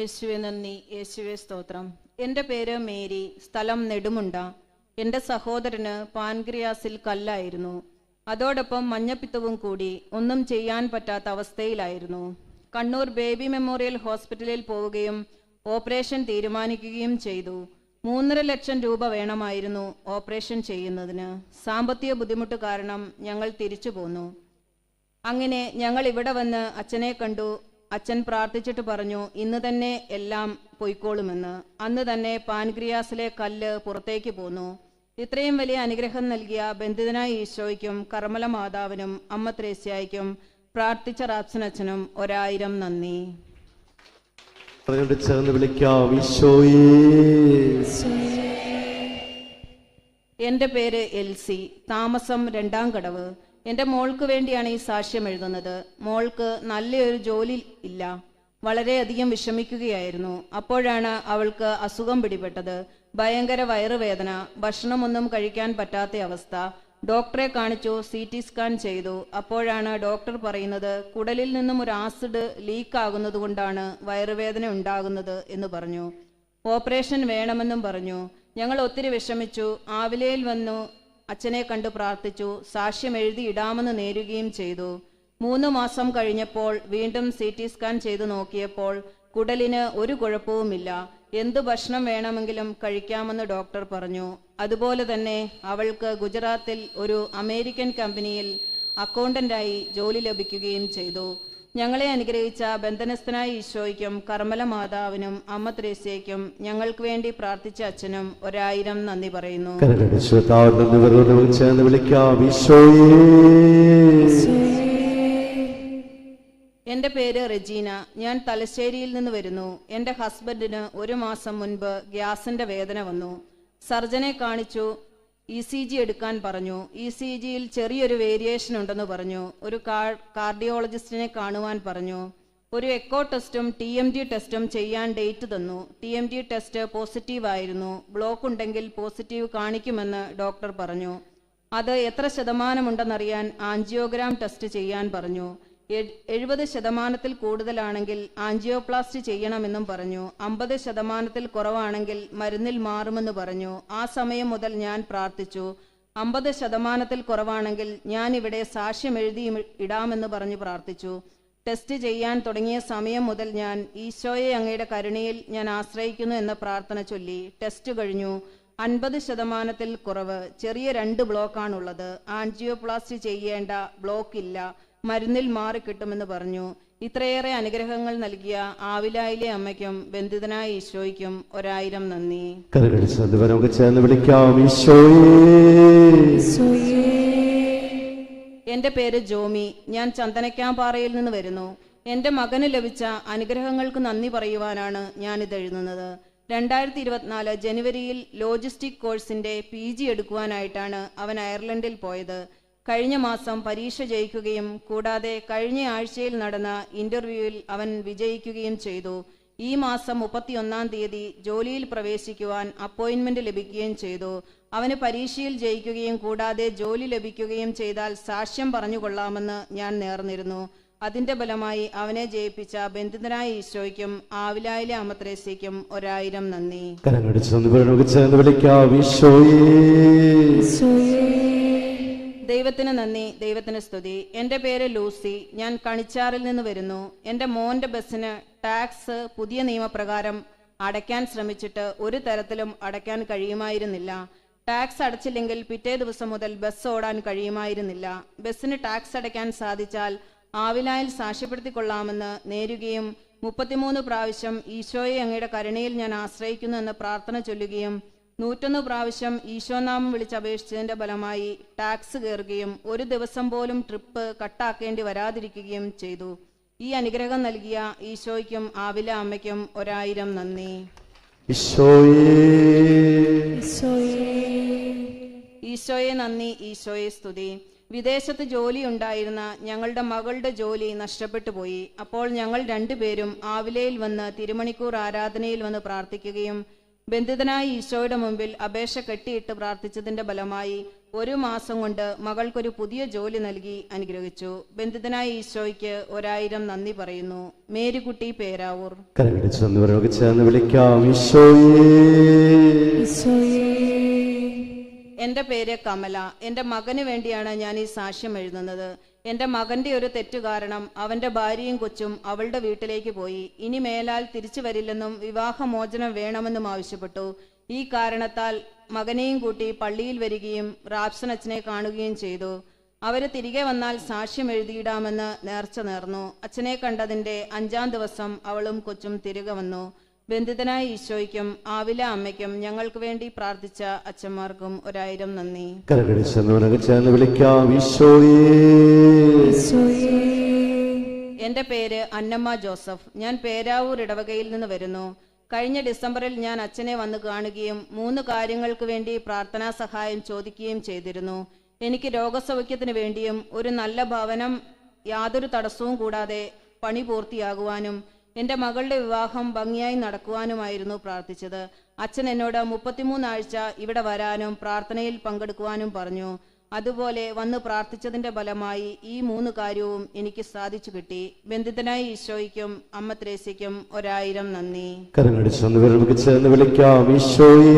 യേശുവെ നന്ദി, യേശുവെ സ്തോത്രം. എൻ്റെ പേര് മേരി, സ്ഥലം നെടുമുണ്ട. എൻ്റെ സഹോദരന് പാൻക്രിയാസിൽ കല്ലായിരുന്നു. അതോടൊപ്പം മഞ്ഞപ്പിത്തവും കൂടി. ഒന്നും ചെയ്യാൻ പറ്റാത്ത അവസ്ഥയിലായിരുന്നു. കണ്ണൂർ ബേബി മെമ്മോറിയൽ ഹോസ്പിറ്റലിൽ പോവുകയും ഓപ്പറേഷൻ തീരുമാനിക്കുകയും ചെയ്തു. 3.5 ലക്ഷം രൂപ വേണമായിരുന്നു ഓപ്പറേഷൻ ചെയ്യുന്നതിന്. സാമ്പത്തിക ബുദ്ധിമുട്ട് കാരണം ഞങ്ങൾ തിരിച്ചു പോന്നു. അങ്ങനെ ഞങ്ങൾ ഇവിടെ വന്ന് അച്ഛനെ കണ്ടു. അച്ഛൻ പ്രാർത്ഥിച്ചിട്ട് പറഞ്ഞു, ഇന്ന് തന്നെ എല്ലാം പൊയ്ക്കോളുമെന്ന്. അന്ന് തന്നെ പാൻക്രിയാസിലെ കല്ല് പുറത്തേക്ക് പോന്നു. ഇത്രയും വലിയ അനുഗ്രഹം നൽകിയ ബന്ധിതനായ ഈശോയ്ക്കും കർമ്മല മാതാവിനും അമ്മ ത്രേസ്യായ്ക്കും പ്രാർത്ഥിച്ച റാപ്സനച്ഛനും 1000 നന്ദി. ചേർന്ന് വിളിക്കാം, ഈശോയേ. എൻ്റെ പേര് എൽസി, താമസം 2-ാം കടവ്. എൻ്റെ മോൾക്ക് വേണ്ടിയാണ് ഈ സാക്ഷ്യം എഴുതുന്നത്. മോൾക്ക് നല്ലൊരു ജോലി ഇല്ല, വളരെയധികം വിഷമിക്കുകയായിരുന്നു. അപ്പോഴാണ് അവൾക്ക് അസുഖം പിടിപെട്ടത്. ഭയങ്കര വയറുവേദന, ഭക്ഷണമൊന്നും കഴിക്കാൻ പറ്റാത്ത അവസ്ഥ. ഡോക്ടറെ കാണിച്ചു, CT സ്കാൻ ചെയ്തു. അപ്പോഴാണ് ഡോക്ടർ പറയുന്നത്, കുടലിൽ നിന്നും ഒരു ആസിഡ് ലീക്ക് ആകുന്നത് കൊണ്ടാണ് വയറുവേദന ഉണ്ടാകുന്നത് എന്ന് പറഞ്ഞു. ഓപ്പറേഷൻ വേണമെന്നും പറഞ്ഞു. ഞങ്ങൾ ഒത്തിരി വിഷമിച്ചു. ആവിലയിൽ വന്നു അച്ഛനെ കണ്ടു പ്രാർത്ഥിച്ചു. സാക്ഷ്യം എഴുതി ഇടാമെന്ന് നേരുകയും ചെയ്തു. 3 മാസം കഴിഞ്ഞപ്പോൾ വീണ്ടും CT സ്കാൻ ചെയ്തു നോക്കിയപ്പോൾ കുടലിന് ഒരു കുഴപ്പവുമില്ല. എന്തു ഭക്ഷണം വേണമെങ്കിലും കഴിക്കാമെന്ന് ഡോക്ടർ പറഞ്ഞു. അതുപോലെ തന്നെ അവൾക്ക് ഗുജറാത്തിൽ ഒരു അമേരിക്കൻ കമ്പനിയിൽ അക്കൗണ്ടന്റായി ജോലി ലഭിക്കുകയും ചെയ്തു. ഞങ്ങളെ അനുഗ്രഹിച്ച ബന്ധനസ്ഥനായ ഈശോയ്ക്കും കർമ്മല മാതാവിനും അമ്മ ത്രേസ്യയ്ക്കും ഞങ്ങൾക്ക് വേണ്ടി പ്രാർത്ഥിച്ച അച്ഛനും 1000 നന്ദി പറയുന്നു. എൻ്റെ പേര് റെജീന, ഞാൻ തലശ്ശേരിയിൽ നിന്ന് വരുന്നു. എൻ്റെ ഹസ്ബൻഡിന് 1 മാസം മുൻപ് ഗ്യാസിന്റെ വേദന വന്നു. സർജനെ കാണിച്ചു. ECG എടുക്കാൻ പറഞ്ഞു. ECGയിൽ ചെറിയൊരു വേരിയേഷൻ ഉണ്ടെന്ന് പറഞ്ഞു. ഒരു കാർഡിയോളജിസ്റ്റിനെ കാണുവാൻ പറഞ്ഞു. ഒരു എക്കോ ടെസ്റ്റും TMT ടെസ്റ്റും ചെയ്യാൻ ഡേറ്റ് തന്നു. TMT ടെസ്റ്റ് പോസിറ്റീവ് ആയിരുന്നു. ബ്ലോക്ക് ഉണ്ടെങ്കിൽ പോസിറ്റീവ് കാണിക്കുമെന്ന് ഡോക്ടർ പറഞ്ഞു. അത് എത്ര ശതമാനമുണ്ടെന്നറിയാൻ ആൻജിയോഗ്രാം ടെസ്റ്റ് ചെയ്യാൻ പറഞ്ഞു. 70% കൂടുതലാണെങ്കിൽ ആൻജിയോപ്ലാസ്റ്റി ചെയ്യണമെന്നും പറഞ്ഞു. 50% കുറവാണെങ്കിൽ മരുന്നിൽ മാറുമെന്ന് പറഞ്ഞു. ആ സമയം മുതൽ ഞാൻ പ്രാർത്ഥിച്ചു. 50% കുറവാണെങ്കിൽ ഞാൻ ഇവിടെ സാക്ഷ്യം എഴുതി ഇടാമെന്ന് പറഞ്ഞു പ്രാർത്ഥിച്ചു. ടെസ്റ്റ് ചെയ്യാൻ തുടങ്ങിയ സമയം മുതൽ ഞാൻ ഈശോയെ അങ്ങയുടെ കരുണയിൽ ഞാൻ ആശ്രയിക്കുന്നു എന്ന പ്രാർത്ഥന ചൊല്ലി. ടെസ്റ്റ് കഴിഞ്ഞു. 50% കുറവ്. ചെറിയ 2 ബ്ലോക്കാണുള്ളത്. ആൻജിയോപ്ലാസ്റ്റി ചെയ്യേണ്ട, ബ്ലോക്ക് ഇല്ല, മരുന്നിൽ മാറിക്കിട്ടുമെന്ന് പറഞ്ഞു. ഇത്രയേറെ അനുഗ്രഹങ്ങൾ നൽകിയ ആവിലായിലെ അമ്മയ്ക്കും ബന്ധിതനായ ഈശോയ്ക്കും 1000 നന്ദി. എൻ്റെ പേര് ജോമി, ഞാൻ ചന്ദനക്കാംപാറയിൽ നിന്ന് വരുന്നു. എൻ്റെ മകന് ലഭിച്ച അനുഗ്രഹങ്ങൾക്ക് നന്ദി പറയുവാനാണ് ഞാനിത് എഴുതുന്നത്. 2024 ജനുവരിയിൽ ലോജിസ്റ്റിക് കോഴ്സിന്റെ PG എടുക്കുവാനായിട്ടാണ് അവൻ അയർലൻഡിൽ പോയത്. കഴിഞ്ഞ മാസം പരീക്ഷ ജയിക്കുകയും കൂടാതെ കഴിഞ്ഞ ആഴ്ചയിൽ നടന്ന ഇന്റർവ്യൂവിൽ അവൻ വിജയിക്കുകയും ചെയ്തു. ഈ മാസം 31-ാം തീയതി ജോലിയിൽ പ്രവേശിക്കുവാൻ അപ്പോയിന്റ്മെന്റ് ലഭിക്കുകയും ചെയ്തു. അവന് പരീക്ഷയിൽ ജയിക്കുകയും കൂടാതെ ജോലി ലഭിക്കുകയും ചെയ്താൽ സാക്ഷ്യം പറഞ്ഞുകൊള്ളാമെന്ന് ഞാൻ നേർന്നിരുന്നു. അതിന്റെ ഫലമായി അവനെ ജയിപ്പിച്ച ബന്ധിതനായ ഈശോയ്ക്കും ആവിലായിലെ അമ്മ ത്രേസ്യയ്ക്കും 1000 നന്ദി. ദൈവത്തിന് നന്ദി, ദൈവത്തിന് സ്തുതി. എൻ്റെ പേര് ലൂസി, ഞാൻ കണിച്ചാറിൽ നിന്ന് വരുന്നു. എൻ്റെ മോൻ്റെ ബസ്സിന് ടാക്സ് പുതിയ നിയമപ്രകാരം അടയ്ക്കാൻ ശ്രമിച്ചിട്ട് ഒരു തരത്തിലും അടയ്ക്കാൻ കഴിയുമായിരുന്നില്ല. ടാക്സ് അടച്ചില്ലെങ്കിൽ പിറ്റേ ദിവസം മുതൽ ബസ് ഓടാൻ കഴിയുമായിരുന്നില്ല. ബസ്സിന് ടാക്സ് അടയ്ക്കാൻ സാധിച്ചാൽ ആവിലായിൽ സാക്ഷ്യപ്പെടുത്തിക്കൊള്ളാമെന്ന് നേരുകയും 33 പ്രാവശ്യം ഈശോയെ അങ്ങയുടെ കരുണയിൽ ഞാൻ ആശ്രയിക്കുന്നു എന്ന പ്രാർത്ഥന ചൊല്ലുകയും 101 പ്രാവശ്യം ഈശോനാമം വിളിച്ചപേക്ഷിച്ചതിന്റെ ഫലമായി ടാക്സ് കയറുകയും ഒരു ദിവസം പോലും ട്രിപ്പ് കട്ടാക്കേണ്ടി വരാതിരിക്കുകയും ചെയ്തു. ഈ അനുഗ്രഹം നൽകിയ ഈശോയ്ക്കും ആവില അമ്മയ്ക്കും 1000 നന്ദി. ഈശോയെ നന്ദി, ഈശോയെ സ്തുതി. വിദേശത്ത് ജോലി ഉണ്ടായിരുന്ന ഞങ്ങളുടെ മകളുടെ ജോലി നഷ്ടപ്പെട്ടു പോയി. അപ്പോൾ ഞങ്ങൾ 2 പേരും ആവിലയിൽ വന്ന് തിരുമണിക്കൂർ ആരാധനയിൽ വന്ന് പ്രാർത്ഥിക്കുകയും ബന്ധിതനായ ഈശോയുടെ മുമ്പിൽ അപേക്ഷ കെട്ടിയിട്ട് പ്രാർത്ഥിച്ചതിന്റെ ഫലമായി 1 മാസം കൊണ്ട് മകൾക്കൊരു പുതിയ ജോലി നൽകി അനുഗ്രഹിച്ചു. ബന്ധിതനായ ഈശോയ്ക്ക് 1000 നന്ദി പറയുന്നു. മേരിക്കുട്ടി, പേരാവൂർ. കരങ്ങളടിച്ച് നന്ദി ചേർന്ന് വിളിക്കാം. ഈശോയേ, എന്റെ പേര് കമല. എന്റെ മകന് വേണ്ടിയാണ് ഞാൻ ഈ സാക്ഷ്യം എഴുതുന്നത്. എന്റെ മകന്റെ ഒരു തെറ്റു കാരണം അവന്റെ ഭാര്യയും കൊച്ചും അവളുടെ വീട്ടിലേക്ക് പോയി. ഇനി മേലാൽ തിരിച്ചു വരില്ലെന്നും വിവാഹമോചനം വേണമെന്നും ആവശ്യപ്പെട്ടു. ഈ കാരണത്താൽ മകനെയും കൂട്ടി പള്ളിയിൽ വരികയും റാപ്സൻ അച്ഛനെ കാണുകയും ചെയ്തു. അവര് തിരികെ വന്നാൽ സാക്ഷ്യം എഴുതിയിടാമെന്ന് നേർച്ച നേർന്നു. അച്ഛനെ കണ്ടതിന്റെ 5-ാം ദിവസം അവളും കൊച്ചും തിരികെ വന്നു. ബന്ധിതനായ ഈശോയ്ക്കും ആവില അമ്മയ്ക്കും ഞങ്ങൾക്ക് വേണ്ടി പ്രാർത്ഥിച്ച അച്ഛന്മാർക്കും 1000 നന്ദി. ചേർന്ന് വിളിക്കാം. ഈശോയേ, എന്റെ പേര് അന്നമ്മ ജോസഫ്. ഞാൻ പേരാവൂർ ഇടവകയിൽ നിന്ന് വരുന്നു. കഴിഞ്ഞ ഡിസംബറിൽ ഞാൻ അച്ഛനെ വന്ന് കാണുകയും 3 കാര്യങ്ങൾക്ക് വേണ്ടി പ്രാർത്ഥനാ സഹായം ചോദിക്കുകയും ചെയ്തിരുന്നു. എനിക്ക് രോഗസൗഖ്യത്തിന് വേണ്ടിയും ഒരു നല്ല ഭവനം യാതൊരു തടസ്സവും കൂടാതെ പണി പൂർത്തിയാകുവാനും എന്റെ മകളുടെ വിവാഹം ഭംഗിയായി നടക്കുവാനുമായിരുന്നു പ്രാർത്ഥിച്ചത്. അച്ഛൻ എന്നോട് 33 ആഴ്ച ഇവിടെ വരാനും പ്രാർത്ഥനയിൽ പങ്കെടുക്കുവാനും പറഞ്ഞു. അതുപോലെ വന്ന് പ്രാർത്ഥിച്ചതിന്റെ ഫലമായി ഈ 3 കാര്യവും എനിക്ക് സാധിച്ചു കിട്ടി. ബന്ധിതനായ ഈശോയ്ക്കും അമ്മ ത്രേസ്യയ്ക്കും 1000 നന്ദി. ചേർന്ന് വിളിക്കാം. ഈശോയേ,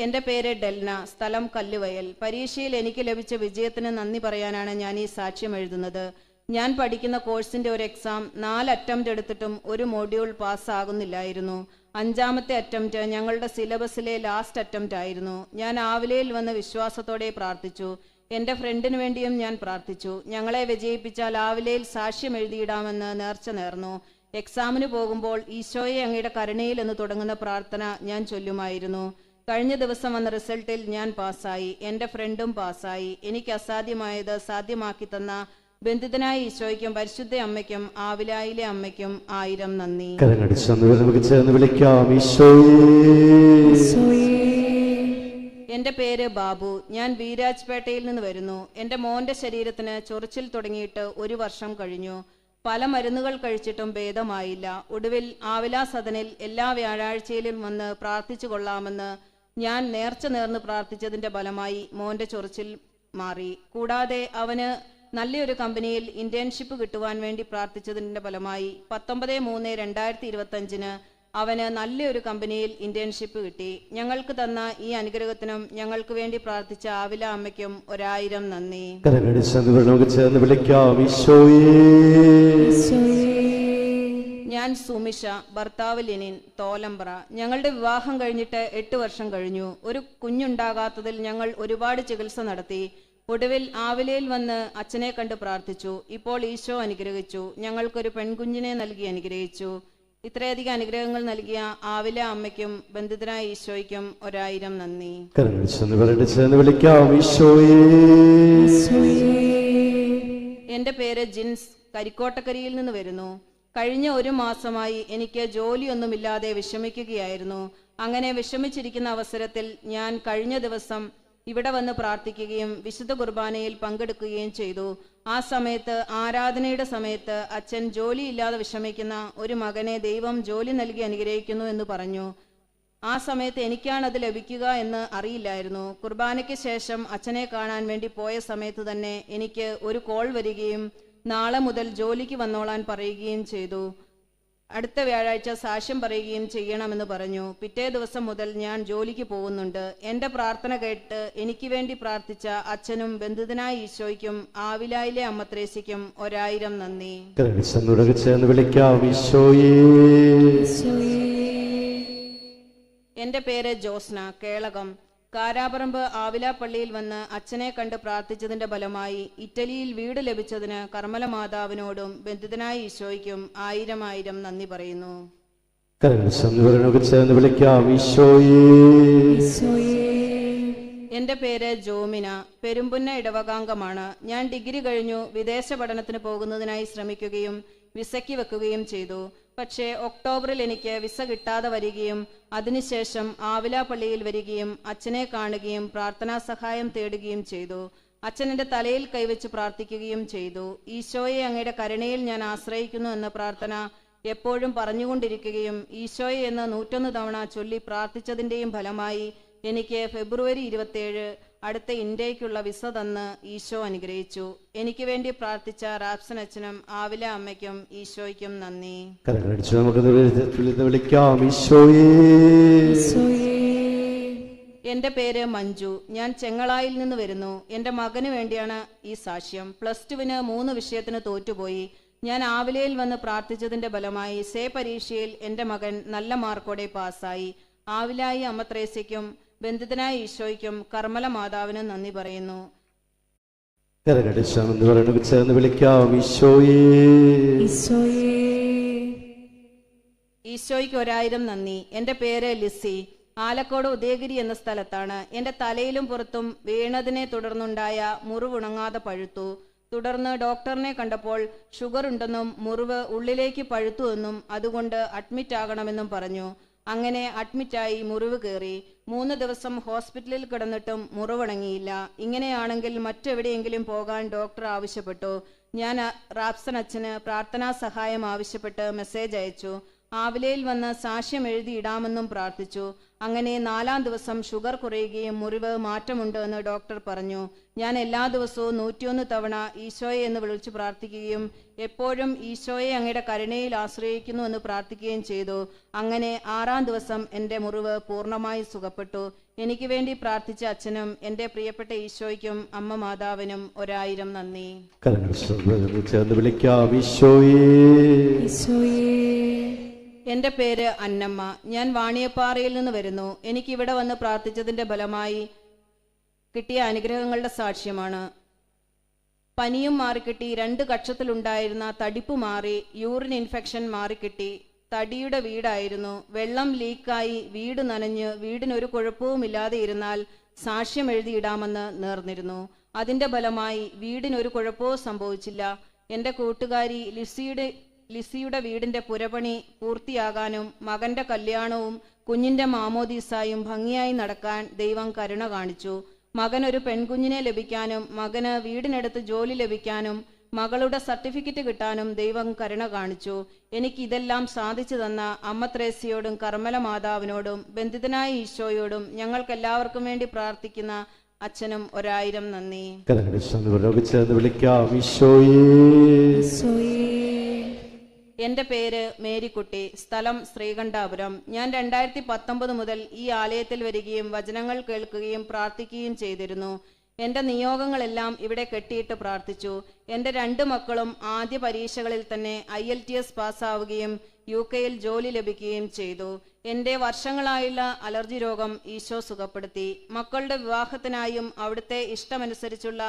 എന്റെ പേര് ഡെൽന, സ്ഥലം കല്ലുവയൽ. പരീക്ഷയിൽ എനിക്ക് ലഭിച്ച വിജയത്തിന് നന്ദി പറയാനാണ് ഞാൻ ഈ സാക്ഷ്യം എഴുതുന്നത്. ഞാൻ പഠിക്കുന്ന കോഴ്സിന്റെ ഒരു എക്സാം 4 അറ്റംപ്റ്റ് എടുത്തിട്ടും ഒരു മോഡ്യൂൾ പാസ്സാകുന്നില്ലായിരുന്നു. 5-ാമത്തെ അറ്റംപ്റ്റ് ഞങ്ങളുടെ സിലബസിലെ ലാസ്റ്റ് അറ്റംപ്റ്റ് ആയിരുന്നു. ഞാൻ ആവിലയിൽ വന്ന് വിശ്വാസത്തോടെ പ്രാർത്ഥിച്ചു. എന്റെ ഫ്രണ്ടിന് വേണ്ടിയും ഞാൻ പ്രാർത്ഥിച്ചു. ഞങ്ങളെ വിജയിപ്പിച്ചാൽ ആവിലയിൽ സാക്ഷ്യം എഴുതിയിടാമെന്ന് നേർച്ച നേർന്നു. എക്സാമിന് പോകുമ്പോൾ ഈശോയെ അങ്ങയുടെ കരുണയിൽ എന്ന് തുടങ്ങുന്ന പ്രാർത്ഥന ഞാൻ ചൊല്ലുമായിരുന്നു. കഴിഞ്ഞ ദിവസം വന്ന റിസൾട്ടിൽ ഞാൻ പാസ്സായി. എന്റെ ഫ്രണ്ടും പാസ്സായി. എനിക്ക് അസാധ്യമായത് സാധ്യമാക്കി തന്ന ബന്ധിതനായ ഈശോയ്ക്കും പരിശുദ്ധ അമ്മയ്ക്കും ആവിലായിലെ അമ്മയ്ക്കും 1000 നന്ദി. ചേർന്ന് വിളിക്കാം. ഈശോയേ, എന്റെ പേര് ബാബു. ഞാൻ വീരാജ്പേട്ടയിൽ നിന്ന് വരുന്നു. എന്റെ മോന്റെ ശരീരത്തിന് ചൊറിച്ചിൽ തുടങ്ങിയിട്ട് 1 വർഷം കഴിഞ്ഞു. പല മരുന്നുകൾ കഴിച്ചിട്ടും ഭേദമായില്ല. ഒടുവിൽ ആവിലാ സദനിൽ എല്ലാ വ്യാഴാഴ്ചയിലും വന്ന് പ്രാർത്ഥിച്ചു കൊള്ളാമെന്ന് ഞാൻ നേർച്ച നേർന്ന് പ്രാർത്ഥിച്ചതിന്റെ ഫലമായി മോന്റെ ചൊറിച്ചിൽ മാറി. കൂടാതെ അവന് നല്ലൊരു കമ്പനിയിൽ ഇന്റേൺഷിപ്പ് കിട്ടുവാൻ വേണ്ടി പ്രാർത്ഥിച്ചതിന്റെ ഫലമായി 19/3/2025 അവന് നല്ലൊരു കമ്പനിയിൽ ഇന്റേൺഷിപ്പ് കിട്ടി. ഞങ്ങൾക്ക് തന്ന ഈ അനുഗ്രഹത്തിനും ഞങ്ങൾക്ക് വേണ്ടി പ്രാർത്ഥിച്ച ആവില അമ്മയ്ക്കും 1000 നന്ദി. ചേർന്ന് വിളിക്കാം. ഈശോയേ, ഞാൻ സുമിഷ, ഭർത്താവ് ലെനിൻ, തോലമ്പ്ര. ഞങ്ങളുടെ വിവാഹം കഴിഞ്ഞിട്ട് 8 വർഷം കഴിഞ്ഞു. ഒരു കുഞ്ഞുണ്ടാകാത്തതിൽ ഞങ്ങൾ ഒരുപാട് ചികിത്സ നടത്തി. ഒടുവിൽ ആവിലയിൽ വന്ന് അച്ഛനെ കണ്ട് പ്രാർത്ഥിച്ചു. ഇപ്പോൾ ഈശോ അനുഗ്രഹിച്ചു. ഞങ്ങൾക്കൊരു പെൺകുഞ്ഞിനെ നൽകി അനുഗ്രഹിച്ചു. ഇത്രയധികം അനുഗ്രഹങ്ങൾ നൽകിയ ആവില അമ്മയ്ക്കും ബന്ധിതനായ ഈശോയ്ക്കും 1000 നന്ദി. എന്റെ പേര് ജിൻസ്, കരിക്കോട്ടക്കരിയിൽ നിന്ന് വരുന്നു. കഴിഞ്ഞ 1 മാസമായി എനിക്ക് ജോലിയൊന്നുമില്ലാതെ വിഷമിക്കുകയായിരുന്നു. അങ്ങനെ വിഷമിച്ചിരിക്കുന്ന അവസരത്തിൽ ഞാൻ കഴിഞ്ഞ ദിവസം ഇവിടെ വന്ന് പ്രാർത്ഥിക്കുകയും വിശുദ്ധ കുർബാനയിൽ പങ്കെടുക്കുകയും ചെയ്തു. ആ സമയത്ത് ആരാധനയുടെ സമയത്ത് അച്ഛൻ ജോലിയില്ലാതെ വിഷമിക്കുന്ന ഒരു മകനെ ദൈവം ജോലി നൽകി അനുഗ്രഹിക്കുന്നു എന്ന് പറഞ്ഞു. ആ സമയത്ത് എനിക്കാണത് ലഭിക്കുക എന്ന് അറിയില്ലായിരുന്നു. കുർബാനയ്ക്ക് ശേഷം അച്ഛനെ കാണാൻ വേണ്ടി പോയ സമയത്ത് തന്നെ എനിക്ക് ഒരു കോൾ വരികയും നാളെ മുതൽ ജോലിക്ക് വന്നോളാൻ പറയുകയും ചെയ്തു. അടുത്ത വ്യാഴാഴ്ച സാക്ഷ്യം പറയുകയും ചെയ്യണമെന്ന് പറഞ്ഞു. പിറ്റേ ദിവസം മുതൽ ഞാൻ ജോലിക്ക് പോകുന്നുണ്ട്. എന്റെ പ്രാർത്ഥന കേട്ട് എനിക്ക് വേണ്ടി പ്രാർത്ഥിച്ച അച്ഛനും ബന്ധിതനായ ഈശോയ്ക്കും ആവിലായിലെ അമ്മ ത്രേസ്യയ്ക്കും 1000 നന്ദി. എന്റെ പേര് ജോസ്ന, കേളകം. കാരാപറമ്പ് ആവില പള്ളിയിൽ വന്ന് അച്ഛനെ കണ്ട് പ്രാർത്ഥിച്ചതിന്റെ ഫലമായി ഇറ്റലിയിൽ വീട് ലഭിച്ചതിന് കർമ്മല മാതാവിനോടും ബന്ധിതനായ ഈശോയ്ക്കും 1000 നന്ദി പറയുന്നു. എന്റെ പേര് ജോമിന, പെരുമ്പുന്ന ഇടവകാംഗമാണ്. ഞാൻ ഡിഗ്രി കഴിഞ്ഞു വിദേശ പഠനത്തിന് പോകുന്നതിനായി ശ്രമിക്കുകയും വിസയ്ക്ക് വെക്കുകയും ചെയ്തു. പക്ഷേ ഒക്ടോബറിൽ എനിക്ക് വിസ കിട്ടാതെ വരികയും അതിനുശേഷം ആവില പള്ളിയിൽ വരികയും അച്ഛനെ കാണുകയും പ്രാർത്ഥനാ സഹായം തേടുകയും ചെയ്തു. അച്ഛൻ എൻ്റെ തലയിൽ കൈവച്ച് പ്രാർത്ഥിക്കുകയും ചെയ്തു. ഈശോയെ അങ്ങയുടെ കരുണയിൽ ഞാൻ ആശ്രയിക്കുന്നു എന്ന പ്രാർത്ഥന എപ്പോഴും പറഞ്ഞുകൊണ്ടിരിക്കുകയും ഈശോയെ എന്ന് 101 തവണ ചൊല്ലി പ്രാർത്ഥിച്ചതിൻ്റെയും ഫലമായി എനിക്ക് ഫെബ്രുവരി 27 അടുത്ത ഇന്ത്യയ്ക്കുള്ള വിസ തന്ന് ഈശോ അനുഗ്രഹിച്ചു. എനിക്ക് വേണ്ടി പ്രാർത്ഥിച്ച റാപ്സൻ അച്ഛനും ആവില അമ്മയ്ക്കും ഈശോയ്ക്കും നന്ദി. കരങ്ങളടിച്ച് നമുക്ക് വിളിക്കാം ഈശോയേ. എൻ്റെ പേര് മഞ്ജു. ഞാൻ ചെങ്ങളായിൽ നിന്ന് വരുന്നു. എൻ്റെ മകന് വേണ്ടിയാണ് ഈ സാക്ഷ്യം. +2-ന് 3 വിഷയത്തിന് തോറ്റുപോയി. ഞാൻ ആവിലയിൽ വന്ന് പ്രാർത്ഥിച്ചതിൻ്റെ ഫലമായി സേ പരീക്ഷയിൽ എൻ്റെ മകൻ നല്ല മാർക്കോടെ പാസ്സായി. ആവിലായി അമ്മ ത്രേസ്യയ്ക്കും ബന്ധിതനായ ഈശോയ്ക്കും കർമ്മല മാതാവിനും നന്ദി പറയുന്നു. കരങ്ങളടിച്ച് ചേർന്ന് വിളിക്കാം ഈശോയേ. ഈശോയ്ക്ക് 1000 നന്ദി. എൻ്റെ പേര് ലിസി. ആലക്കോട് ഉദയഗിരി എന്ന സ്ഥലത്താണ്. എൻ്റെ തലയിലും പുറത്തും വീണതിനെ തുടർന്നുണ്ടായ മുറിവുണങ്ങാതെ പഴുത്തു. തുടർന്ന് ഡോക്ടറിനെ കണ്ടപ്പോൾ ഷുഗർ ഉണ്ടെന്നും മുറിവ് ഉള്ളിലേക്ക് പഴുത്തു എന്നും അതുകൊണ്ട് അഡ്മിറ്റ് ആകണമെന്നും പറഞ്ഞു. അങ്ങനെ അഡ്മിറ്റായി മുറിവ് കയറി. 3 ദിവസം ഹോസ്പിറ്റലിൽ കിടന്നിട്ടും മുറിവുണങ്ങിയില്ല. ഇങ്ങനെയാണെങ്കിൽ മറ്റെവിടെയെങ്കിലും പോകാൻ ഡോക്ടർ ആവശ്യപ്പെട്ടു. ഞാൻ റാപ്സൻ അച്ഛന് പ്രാർത്ഥനാ സഹായം ആവശ്യപ്പെട്ട് മെസ്സേജ് അയച്ചു. ആവിലയിൽ വന്ന് സാക്ഷ്യം എഴുതിയിടാമെന്നും പ്രാർത്ഥിച്ചു. അങ്ങനെ 4-ാം ദിവസം ഷുഗർ കുറയുകയും മുറിവ് മാറ്റമുണ്ട് എന്ന് ഡോക്ടർ പറഞ്ഞു. ഞാൻ എല്ലാ ദിവസവും 101 തവണ ഈശോയെ എന്ന് വിളിച്ചു പ്രാർത്ഥിക്കുകയും എപ്പോഴും ഈശോയെ അങ്ങയുടെ കരുണയിൽ ആശ്രയിക്കുന്നു എന്ന് പ്രാർത്ഥിക്കുകയും ചെയ്തു. അങ്ങനെ 6-ാം ദിവസം എൻ്റെ മുറിവ് പൂർണ്ണമായി സുഖപ്പെട്ടു. എനിക്ക് വേണ്ടി പ്രാർത്ഥിച്ച അച്ഛനും എൻ്റെ പ്രിയപ്പെട്ട ഈശോയ്ക്കും അമ്മ മാതാവിനും 1000 നന്ദി. എൻ്റെ പേര് അന്നമ്മ. ഞാൻ വാണിയപ്പാറയിൽ നിന്ന് വരുന്നു. എനിക്കിവിടെ വന്ന് പ്രാർത്ഥിച്ചതിൻ്റെ ഫലമായി കിട്ടിയ അനുഗ്രഹങ്ങളുടെ സാക്ഷ്യമാണ്. പനിയും മാറിക്കിട്ടി. 2 കക്ഷത്തിലുണ്ടായിരുന്ന തടിപ്പ് മാറി. യൂറിൻ ഇൻഫെക്ഷൻ മാറിക്കിട്ടി. തടിയുടെ വീടായിരുന്നു. വെള്ളം ലീക്കായി വീട് നനഞ്ഞ് വീടിനൊരു കുഴപ്പവുമില്ലാതെ ഇരുന്നാൽ സാക്ഷ്യം എഴുതിയിടാമെന്ന് നേർന്നിരുന്നു. അതിൻ്റെ ഫലമായി വീടിനൊരു കുഴപ്പവും സംഭവിച്ചില്ല. എൻ്റെ കൂട്ടുകാരി ലിസിയുടെ വീടിൻ്റെ പുരപണി പൂർത്തിയാകാനും മകൻ്റെ കല്യാണവും കുഞ്ഞിൻ്റെ മാമോദീസായും ഭംഗിയായി നടക്കാൻ ദൈവം കരുണ കാണിച്ചു. മകനൊരു പെൺകുഞ്ഞിനെ ലഭിക്കാനും മകന് വീടിനടുത്ത് ജോലി ലഭിക്കാനും മകളുടെ സർട്ടിഫിക്കറ്റ് കിട്ടാനും ദൈവം കരുണ കാണിച്ചു. എനിക്കിതെല്ലാം സാധിച്ചു തന്ന അമ്മ ത്രേസ്യയോടും കർമ്മല മാതാവിനോടും ബന്ധിതനായ ഈശോയോടും ഞങ്ങൾക്കെല്ലാവർക്കും വേണ്ടി പ്രാർത്ഥിക്കുന്ന അച്ഛനും 1000 നന്ദി. എൻ്റെ പേര് മേരിക്കുട്ടി. സ്ഥലം ശ്രീകണ്ഠാപുരം. ഞാൻ 2019 മുതൽ ഈ ആലയത്തിൽ വരികയും വചനങ്ങൾ കേൾക്കുകയും പ്രാർത്ഥിക്കുകയും ചെയ്തിരുന്നു. എൻ്റെ നിയോഗങ്ങളെല്ലാം ഇവിടെ കെട്ടിയിട്ട് പ്രാർത്ഥിച്ചു. എൻ്റെ 2 മക്കളും ആദ്യ പരീക്ഷകളിൽ തന്നെ IELTS പാസ്സാവുകയും UK-യിൽ ജോലി ലഭിക്കുകയും ചെയ്തു. എൻ്റെ വർഷങ്ങളായുള്ള അലർജി രോഗം ഈശോ സുഖപ്പെടുത്തി. മക്കളുടെ വിവാഹത്തിനായും അവിടുത്തെ ഇഷ്ടമനുസരിച്ചുള്ള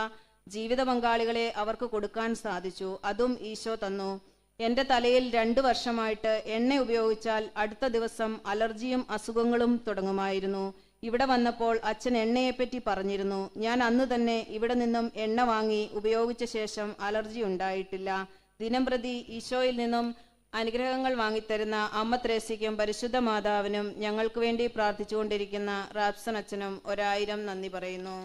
ജീവിത പങ്കാളികളെ അവർക്ക് കൊടുക്കാൻ സാധിച്ചു. അതും ഈശോ തന്നു. എൻ്റെ തലയിൽ 2 വർഷമായിട്ട് എണ്ണ ഉപയോഗിച്ചാൽ അടുത്ത ദിവസം അലർജിയും അസുഖങ്ങളും തുടങ്ങുമായിരുന്നു. ഇവിടെ വന്നപ്പോൾ അച്ഛൻ എണ്ണയെപ്പറ്റി പറഞ്ഞിരുന്നു. ഞാൻ അന്ന് തന്നെ ഇവിടെ നിന്നും എണ്ണ വാങ്ങി ഉപയോഗിച്ച ശേഷം അലർജി ഉണ്ടായിട്ടില്ല. ദിനംപ്രതി ഈശോയിൽ നിന്നും അനുഗ്രഹങ്ങൾ വാങ്ങിത്തരുന്ന അമ്മ ത്രേസ്യയ്ക്കും പരിശുദ്ധ മാതാവിനും ഞങ്ങൾക്ക് വേണ്ടി പ്രാർത്ഥിച്ചുകൊണ്ടിരിക്കുന്ന റാപ്സൻ അച്ഛനും 1000 നന്ദി പറയുന്നു.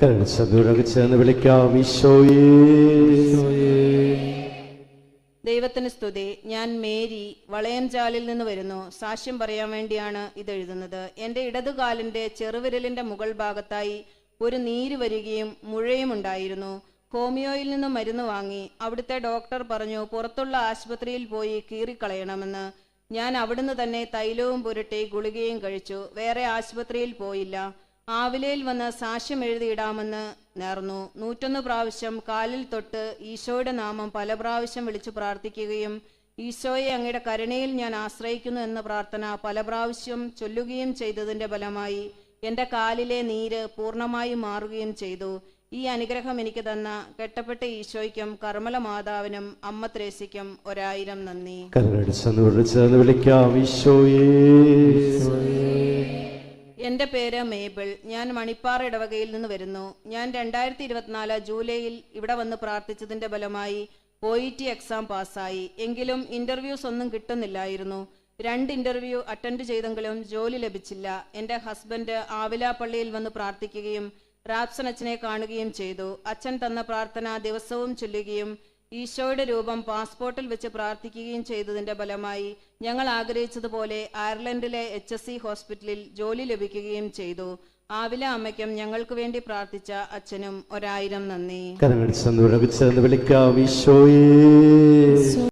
ദൈവത്തിന് സ്തുതി. ഞാൻ മേരി വളയംചാലിൽ നിന്ന് വരുന്നു. സാക്ഷ്യം പറയാൻ വേണ്ടിയാണ് ഇതെഴുതുന്നത്. എൻ്റെ ഇടതുകാലിൻ്റെ ചെറുവിരലിൻ്റെ മുകൾ ഭാഗത്തായി ഒരു നീര് വരികയും മുഴയും ഉണ്ടായിരുന്നു. ഹോമിയോയിൽ നിന്ന് മരുന്ന് വാങ്ങി. അവിടുത്തെ ഡോക്ടർ പറഞ്ഞു പുറത്തുള്ള ആശുപത്രിയിൽ പോയി കീറിക്കളയണമെന്ന്. ഞാൻ അവിടുന്ന് തന്നെ തൈലവും പുരട്ടി ഗുളികയും കഴിച്ചു. വേറെ ആശുപത്രിയിൽ പോയില്ല. ആവിലയിൽ വന്ന് സാക്ഷ്യം എഴുതിയിടാമെന്ന് നേർന്നു. 101 പ്രാവശ്യം കാലിൽ തൊട്ട് ഈശോയുടെ നാമം പല പ്രാവശ്യം വിളിച്ചു പ്രാർത്ഥിക്കുകയും ഈശോയെ അങ്ങയുടെ കരുണയിൽ ഞാൻ ആശ്രയിക്കുന്നു എന്ന പ്രാർത്ഥന പല പ്രാവശ്യം ചൊല്ലുകയും ചെയ്തതിൻ്റെ ഫലമായി എൻ്റെ കാലിലെ നീര് പൂർണ്ണമായും മാറുകയും ചെയ്തു. ഈ അനുഗ്രഹം എനിക്ക് തന്ന കെട്ടപ്പെട്ട ഈശോയ്ക്കും കർമ്മല മാതാവിനും അമ്മ ത്രേസ്യയ്ക്കും 1000 നന്ദി. എൻ്റെ പേര് മേബിൾ. ഞാൻ മണിപ്പാറ ഇടവകയിൽ നിന്ന് വരുന്നു. ഞാൻ 2024 ജൂലൈയിൽ ഇവിടെ വന്ന് പ്രാർത്ഥിച്ചതിൻ്റെ ഫലമായി OET എക്സാം പാസ്സായി. എങ്കിലും ഇൻ്റർവ്യൂസ് ഒന്നും കിട്ടുന്നില്ലായിരുന്നു. 2 ഇൻ്റർവ്യൂ അറ്റൻഡ് ചെയ്തെങ്കിലും ജോലി ലഭിച്ചില്ല. എൻ്റെ ഹസ്ബൻഡ് ആവില പള്ളിയിൽ വന്ന് പ്രാർത്ഥിക്കുകയും റാപ്സൻ അച്ഛനെ കാണുകയും ചെയ്തു. അച്ഛൻ തന്ന പ്രാർത്ഥന ദിവസവും ചൊല്ലുകയും ഈശോയുടെ രൂപം പാസ്പോർട്ടിൽ വെച്ച് പ്രാർത്ഥിക്കുകയും ചെയ്തതിന്റെ ഫലമായി ഞങ്ങൾ ആഗ്രഹിച്ചതുപോലെ അയർലൻഡിലെ HSC ഹോസ്പിറ്റലിൽ ജോലി ലഭിക്കുകയും ചെയ്തു. ആവില അമ്മയ്ക്കും ഞങ്ങൾക്ക് വേണ്ടി പ്രാർത്ഥിച്ച അച്ഛനും 1000 നന്ദി. കരമടിച്ച് വിളിക്കാം ഈശോയേ.